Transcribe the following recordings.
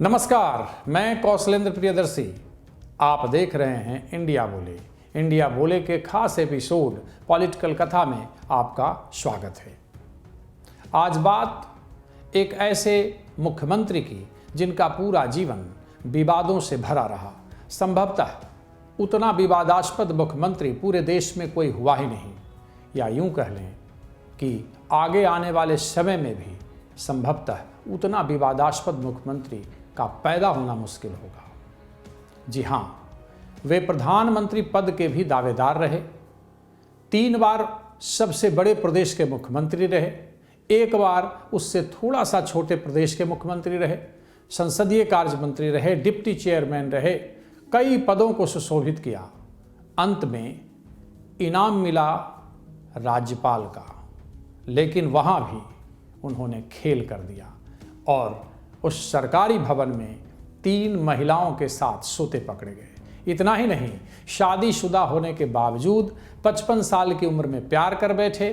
नमस्कार, मैं कौशलेंद्र प्रियदर्शी। आप देख रहे हैं इंडिया बोले। इंडिया बोले के खास एपिसोड पॉलिटिकल कथा में आपका स्वागत है। आज बात एक ऐसे मुख्यमंत्री की जिनका पूरा जीवन विवादों से भरा रहा। संभवतः उतना विवादास्पद मुख्यमंत्री पूरे देश में कोई हुआ ही नहीं, या यूं कह लें कि आगे आने वाले समय में भी संभवतः उतना विवादास्पद मुख्यमंत्री का पैदा होना मुश्किल होगा। जी हाँ, वे प्रधानमंत्री पद के भी दावेदार रहे, 3 बार सबसे बड़े प्रदेश के मुख्यमंत्री रहे, 1 बार उससे थोड़ा सा छोटे प्रदेश के मुख्यमंत्री रहे, संसदीय कार्य मंत्री रहे, डिप्टी चेयरमैन रहे, कई पदों को सुशोभित किया। अंत में इनाम मिला राज्यपाल का, लेकिन वहाँ भी उन्होंने खेल कर दिया और उस सरकारी भवन में 3 महिलाओं के साथ सोते पकड़े गए। इतना ही नहीं, शादीशुदा होने के बावजूद 55 साल की उम्र में प्यार कर बैठे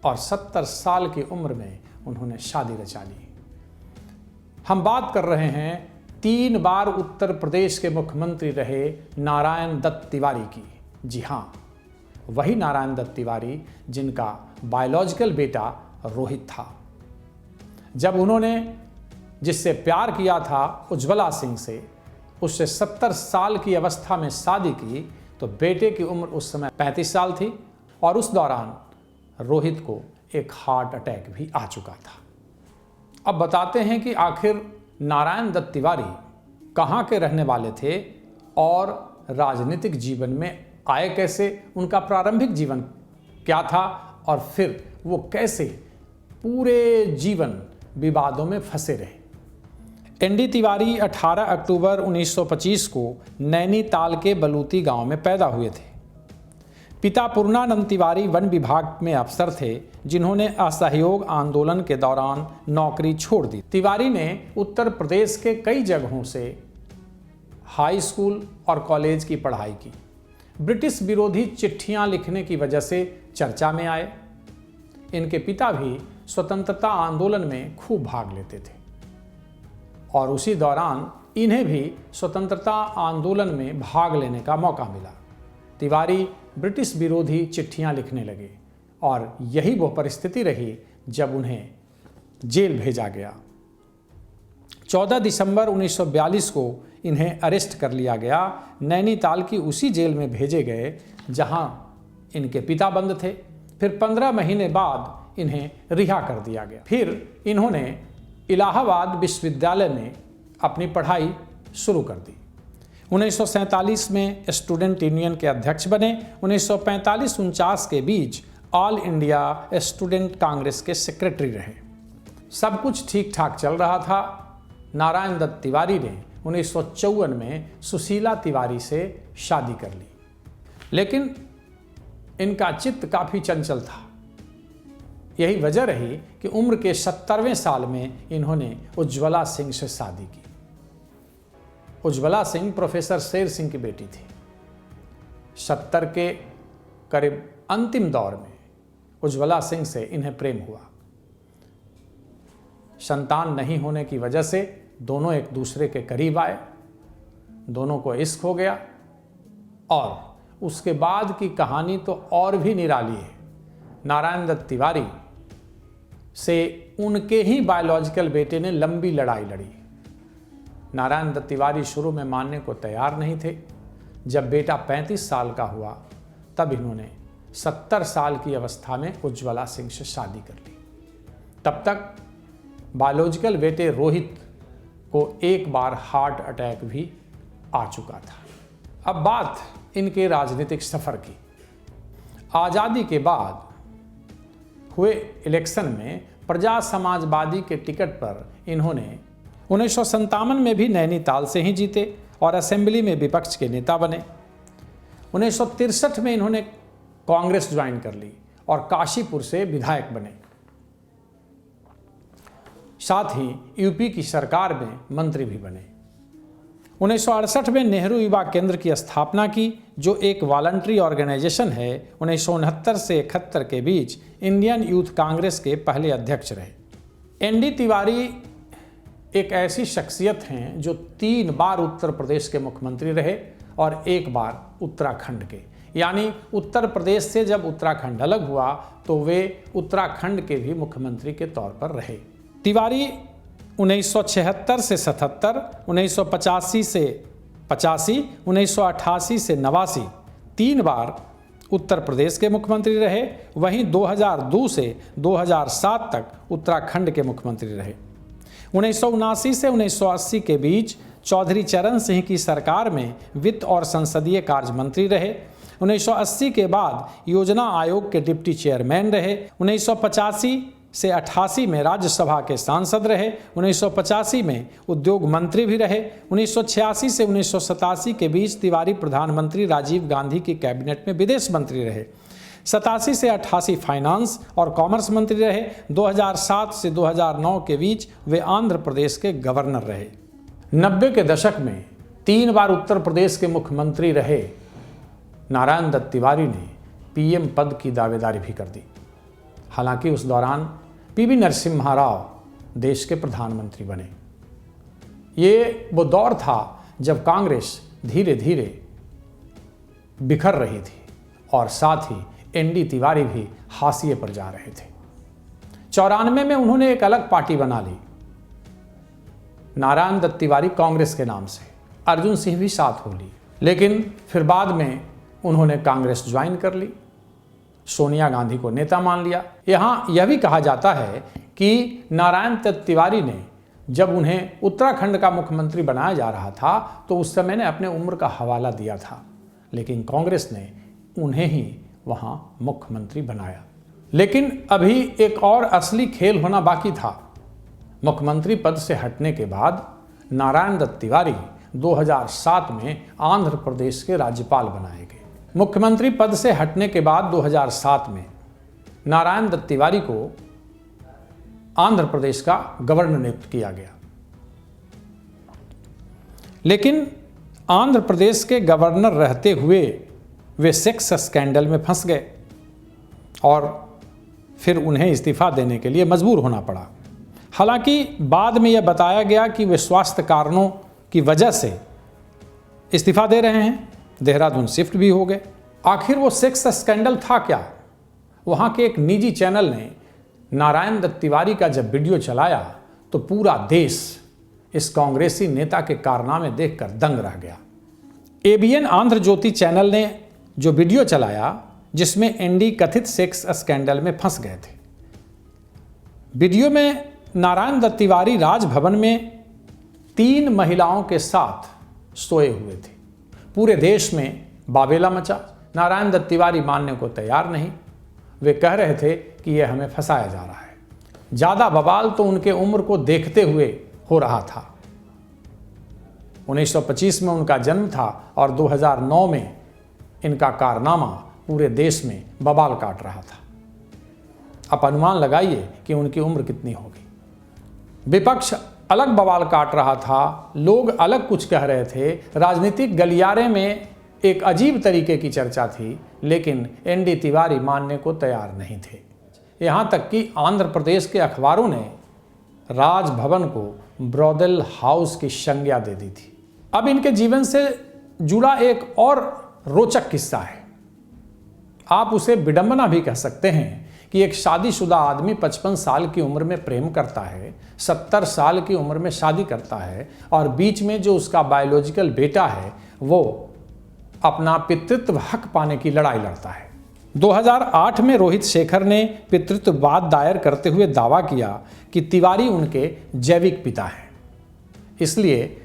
और 70 साल की उम्र में उन्होंने शादी रचा ली। हम बात कर रहे हैं 3 बार उत्तर प्रदेश के मुख्यमंत्री रहे नारायण दत्त तिवारी की। जी हाँ, वही नारायण दत्त तिवारी जिनका बायोलॉजिकल बेटा रोहित था। जब उन्होंने जिससे प्यार किया था उज्ज्वला सिंह से, उससे 70 साल की अवस्था में शादी की तो बेटे की उम्र उस समय 35 साल थी और उस दौरान रोहित को एक हार्ट अटैक भी आ चुका था। अब बताते हैं कि आखिर नारायण दत्त तिवारी कहाँ के रहने वाले थे और राजनीतिक जीवन में आए कैसे, उनका प्रारंभिक जीवन क्या था और फिर वो कैसे पूरे जीवन विवादों में फंसे रहे। एनडी तिवारी 18 अक्टूबर 1925 को नैनीताल के बलूती गांव में पैदा हुए थे। पिता पूर्णानंद तिवारी वन विभाग में अफसर थे, जिन्होंने असहयोग आंदोलन के दौरान नौकरी छोड़ दी। तिवारी ने उत्तर प्रदेश के कई जगहों से हाई स्कूल और कॉलेज की पढ़ाई की। ब्रिटिश विरोधी चिट्ठियां लिखने की वजह से चर्चा में आए। इनके पिता भी स्वतंत्रता आंदोलन में खूब भाग लेते थे और उसी दौरान इन्हें भी स्वतंत्रता आंदोलन में भाग लेने का मौका मिला। तिवारी ब्रिटिश विरोधी चिट्ठियां लिखने लगे और यही वो परिस्थिति रही जब उन्हें जेल भेजा गया। 14 दिसंबर 1942 को इन्हें अरेस्ट कर लिया गया। नैनीताल की उसी जेल में भेजे गए जहां इनके पिता बंद थे। फिर 15 महीने बाद इन्हें रिहा कर दिया गया। फिर इन्होंने इलाहाबाद विश्वविद्यालय में अपनी पढ़ाई शुरू कर दी। 1947 में स्टूडेंट यूनियन के अध्यक्ष बने। 1945-49 के बीच ऑल इंडिया स्टूडेंट कांग्रेस के सेक्रेटरी रहे। सब कुछ ठीक ठाक चल रहा था। नारायण दत्त तिवारी ने 1954 में सुशीला तिवारी से शादी कर ली, लेकिन इनका चित्त काफ़ी चंचल था। यही वजह रही कि उम्र के 70वें साल में इन्होंने उज्ज्वला सिंह से शादी की। उज्ज्वला सिंह प्रोफेसर शेर सिंह की बेटी थी। 70 के करीब अंतिम दौर में उज्ज्वला सिंह से इन्हें प्रेम हुआ। संतान नहीं होने की वजह से दोनों एक दूसरे के करीब आए, दोनों को इश्क हो गया और उसके बाद की कहानी तो और भी निराली है। नारायण दत्त तिवारी से उनके ही बायोलॉजिकल बेटे ने लंबी लड़ाई लड़ी। नारायण दत्त तिवारी शुरू में मानने को तैयार नहीं थे। जब बेटा 35 साल का हुआ तब इन्होंने 70 साल की अवस्था में उज्ज्वला सिंह से शादी कर ली। तब तक बायोलॉजिकल बेटे रोहित को 1 बार हार्ट अटैक भी आ चुका था। अब बात इनके राजनीतिक सफर की। आज़ादी के बाद हुए इलेक्शन में प्रजा समाजवादी के टिकट पर इन्होंने 1957 में भी नैनीताल से ही जीते और असेंबली में विपक्ष के नेता बने। 1963 में इन्होंने कांग्रेस ज्वाइन कर ली और काशीपुर से विधायक बने। साथ ही यूपी की सरकार में मंत्री भी बने। 1968 में नेहरू युवा केंद्र की स्थापना की, जो एक वॉलंटरी ऑर्गेनाइजेशन है। 1969 से 71 के बीच इंडियन यूथ कांग्रेस के पहले अध्यक्ष रहे। एनडी तिवारी एक ऐसी शख्सियत हैं जो 3 बार उत्तर प्रदेश के मुख्यमंत्री रहे और 1 बार उत्तराखंड के, यानी उत्तर प्रदेश से जब उत्तराखंड अलग हुआ तो वे उत्तराखंड के भी मुख्यमंत्री के तौर पर रहे। तिवारी 1976 से 77, 1985 से 85, 1988 से 89 3 बार उत्तर प्रदेश के मुख्यमंत्री रहे। वहीं 2002 से 2007 तक उत्तराखंड के मुख्यमंत्री रहे। 1979 से 1980 के बीच चौधरी चरण सिंह की सरकार में वित्त और संसदीय कार्य मंत्री रहे। 1980 के बाद योजना आयोग के डिप्टी चेयरमैन रहे। 1985 से 88 में राज्यसभा के सांसद रहे। 1985 में उद्योग मंत्री भी रहे। 1986 से 1987 के बीच तिवारी प्रधानमंत्री राजीव गांधी की कैबिनेट में विदेश मंत्री रहे। 87 से 88 फाइनेंस और कॉमर्स मंत्री रहे। 2007 से 2009 के बीच वे आंध्र प्रदेश के गवर्नर रहे। 90 के दशक में 3 बार उत्तर प्रदेश के मुख्यमंत्री रहे नारायण दत्त तिवारी ने पीएम पद की दावेदारी भी कर दी। हालांकि उस दौरान पीवी नरसिम्हा राव देश के प्रधानमंत्री बने। ये वो दौर था जब कांग्रेस धीरे धीरे बिखर रही थी और साथ ही एनडी तिवारी भी हाशिए पर जा रहे थे। 94 में उन्होंने एक अलग पार्टी बना ली, नारायण दत्त तिवारी कांग्रेस के नाम से। अर्जुन सिंह भी साथ हो ली, लेकिन फिर बाद में उन्होंने कांग्रेस ज्वाइन कर ली, सोनिया गांधी को नेता मान लिया। यहाँ यह भी कहा जाता है कि नारायण दत्त तिवारी ने जब उन्हें उत्तराखंड का मुख्यमंत्री बनाया जा रहा था तो उस समय ने अपने उम्र का हवाला दिया था, लेकिन कांग्रेस ने उन्हें ही वहाँ मुख्यमंत्री बनाया। लेकिन अभी एक और असली खेल होना बाकी था। मुख्यमंत्री पद से हटने के बाद नारायण दत्त तिवारी 2007 में आंध्र प्रदेश के राज्यपाल बनाए गए। मुख्यमंत्री पद से हटने के बाद 2007 में नारायण दत्त तिवारी को आंध्र प्रदेश का गवर्नर नियुक्त किया गया। लेकिन आंध्र प्रदेश के गवर्नर रहते हुए वे सेक्स स्कैंडल में फंस गए और फिर उन्हें इस्तीफा देने के लिए मजबूर होना पड़ा। हालांकि बाद में यह बताया गया कि वे स्वास्थ्य कारणों की वजह से इस्तीफा दे रहे हैं, देहरादून शिफ्ट भी हो गए। आखिर वो सेक्स स्कैंडल था क्या? वहाँ के एक निजी चैनल ने नारायण दत्त तिवारी का जब वीडियो चलाया तो पूरा देश इस कांग्रेसी नेता के कारनामे देखकर दंग रह गया। एबीएन आंध्र ज्योति चैनल ने जो वीडियो चलाया जिसमें एनडी कथित सेक्स स्कैंडल में फंस गए थे। वीडियो में नारायण दत्त तिवारी राजभवन में 3 महिलाओं के साथ सोए हुए थे। पूरे देश में बाबेला मचा। नारायण दत्त तिवारी मानने को तैयार नहीं। वे कह रहे थे कि यह हमें फंसाया जा रहा है। ज़्यादा बवाल तो उनके उम्र को देखते हुए हो रहा था। 1925 में उनका जन्म था और 2009 में इनका कारनामा पूरे देश में बवाल काट रहा था। आप अनुमान लगाइए कि उनकी उम्र कितनी होगी। विपक्ष अलग बवाल काट रहा था, लोग अलग कुछ कह रहे थे, राजनीतिक गलियारे में एक अजीब तरीके की चर्चा थी, लेकिन एनडी तिवारी मानने को तैयार नहीं थे। यहाँ तक कि आंध्र प्रदेश के अखबारों ने राजभवन को ब्रॉदेल हाउस की संज्ञा दे दी थी। अब इनके जीवन से जुड़ा एक और रोचक किस्सा है। आप उसे विडंबना भी कह सकते हैं कि एक शादीशुदा आदमी 55 साल की उम्र में प्रेम करता है, 70 साल की उम्र में शादी करता है और बीच में जो उसका बायोलॉजिकल बेटा है वो अपना पितृत्व हक पाने की लड़ाई लड़ता है। 2008 में रोहित शेखर ने पितृत्ववाद दायर करते हुए दावा किया कि तिवारी उनके जैविक पिता हैं, इसलिए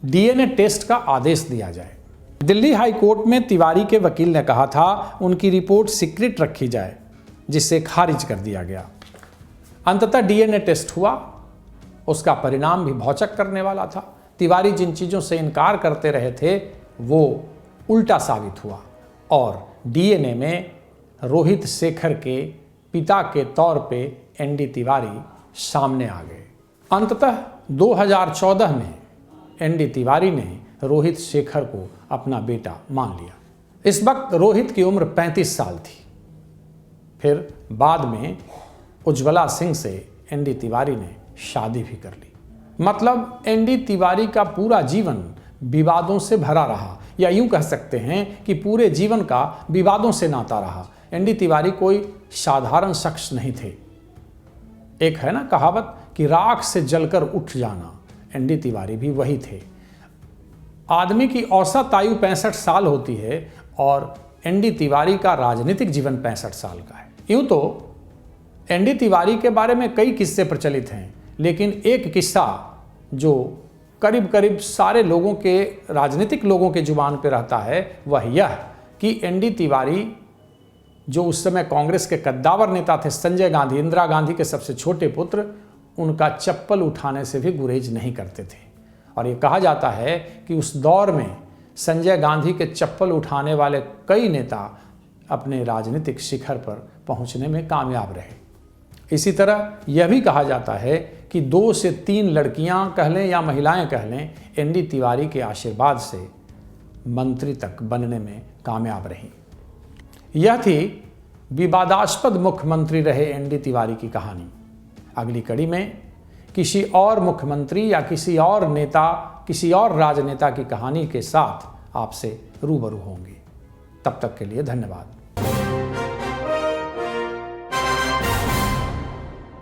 डीएनए टेस्ट का आदेश दिया जाए। दिल्ली हाई कोर्ट में तिवारी के वकील ने कहा था उनकी रिपोर्ट सीक्रेट रखी जाए, जिसे खारिज कर दिया गया। अंततः डीएनए टेस्ट हुआ, उसका परिणाम भी भौचक करने वाला था। तिवारी जिन चीज़ों से इनकार करते रहे थे वो उल्टा साबित हुआ और डीएनए में रोहित शेखर के पिता के तौर पे एनडी तिवारी सामने आ गए। अंततः 2014 में एनडी तिवारी ने रोहित शेखर को अपना बेटा मान लिया। इस वक्त रोहित की उम्र 35 साल थी। फिर बाद में उज्ज्वला सिंह से एनडी तिवारी ने शादी भी कर ली। मतलब एनडी तिवारी का पूरा जीवन विवादों से भरा रहा, या यूं कह सकते हैं कि पूरे जीवन का विवादों से नाता रहा। एनडी तिवारी कोई साधारण शख्स नहीं थे। एक है ना कहावत कि राख से जलकर उठ जाना, एनडी तिवारी भी वही थे। आदमी की औसत आयु 65 साल होती है और एनडी तिवारी का राजनीतिक जीवन 65 साल का है। यूं तो एनडी तिवारी के बारे में कई किस्से प्रचलित हैं, लेकिन एक किस्सा जो करीब करीब सारे लोगों के, राजनीतिक लोगों के जुबान पे रहता है, वह यह कि एनडी तिवारी जो उस समय कांग्रेस के कद्दावर नेता थे, संजय गांधी, इंदिरा गांधी के सबसे छोटे पुत्र, उनका चप्पल उठाने से भी गुरेज नहीं करते थे। और ये कहा जाता है कि उस दौर में संजय गांधी के चप्पल उठाने वाले कई नेता अपने राजनीतिक शिखर पर पहुंचने में कामयाब रहे। इसी तरह यह भी कहा जाता है कि 2 से 3 लड़कियां कह लें या महिलाएं कह लें, एनडी तिवारी के आशीर्वाद से मंत्री तक बनने में कामयाब रहीं। यह थी विवादास्पद मुख्यमंत्री रहे एनडी तिवारी की कहानी। अगली कड़ी में किसी और मुख्यमंत्री या किसी और नेता, किसी और राजनेता की कहानी के साथ आपसे रूबरू होंगे। तब तक के लिए धन्यवाद।